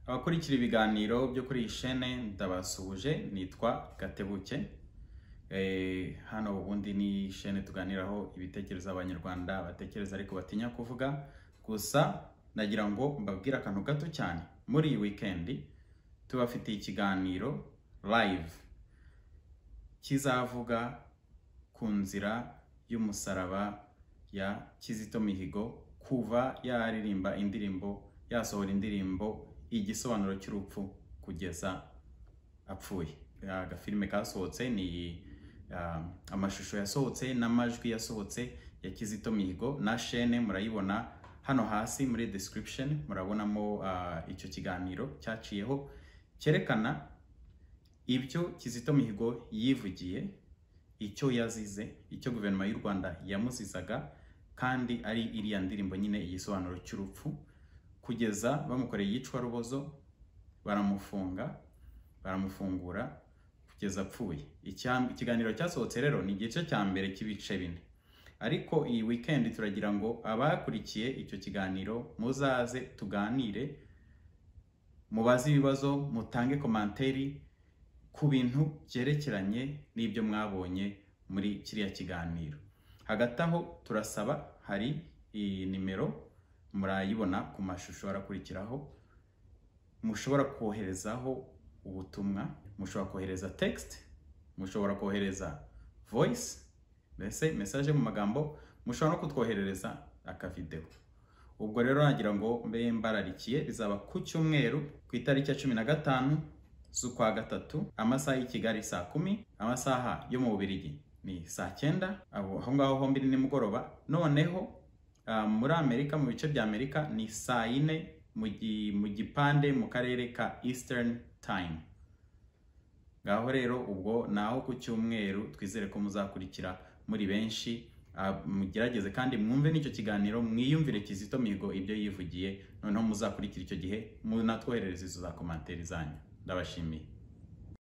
Abakurikira ibiganiro byo kuri iyi shene ndabasuhuje, nitwa Gatebuke. Hano ubundi ni shene tuganiraho ibitekerezo abanyarwanda batekereza ariko batinya kuvuga. Gusa nagira ngo mbabwire akantu gato cyane. Muri iyi weekend tubafitiye ikiganiro live kizavuga ku nzira y'umusaraba ya Kizito Mihigo kuva yaririmba indirimbo, yasohora indirimbo igisobanuro cy'urupfu kugeza apfuye. Agafilme kasohotse ni amashusho yasohotse n'amajwi yasohotse ya Kizito Mihigo, na shene murayibona hano hasi muri description, murabonamo icyo kiganiro cyaciyeho cyerekana ibyo Kizito Mihigo yivugiye, icyo yazize, icyo guverinoma y'u Rwanda yamuzizaga, kandi ari iriya ndirimbo nyine igisobanuro cy'urupfu, kugeza bamukoreye yicwa rubozo, baramufungura kugeza apfuye. Ikiganiro cyasohotse rero ni igice cya mbere cy'ibice 4, ariko iyi weekend turagira ngo abakurikiye icyo kiganiro muzaze tuganire, mubaze ibibazo, mutange komanteri ku bintu byerekeranye n'ibyo mwabonye muri kiriya kiganiro. Hagati aho turasaba, hari iyi nimero murayibona ku mashusho arakurikiraho, mushobora koherezaho ubutumwa, mushobora kohereza text, mushobora kohereza voice, mbese message mu magambo, mushobora no kutwoherereza akavideo. Ubwo rero nagira ngo mbe mbararikiye, bizaba ku cyumweru ku itariki ya 15 z'ukwa gatatu, amasaha y'i Kigali saa 10, amasaha yo mu Bubiligi ni saa 9, aho ngaho hombi ni mugoroba. Noneho muri Amerika, mu bice bya Amerika ni saa 4 mu gipande mu karere ka Eastern Time. Ngaho rero ubwo naho ku cyumweru twizere ko muzakurikira muri benshi, mugerageze kandi mwumve n'icyo kiganiro, mwiyumvire Kizito Mihigo ibyo yivugiye, noneho muzakurikira icyo gihe munatwoherereza izo za komanteri zanyu. Ndabashimiye.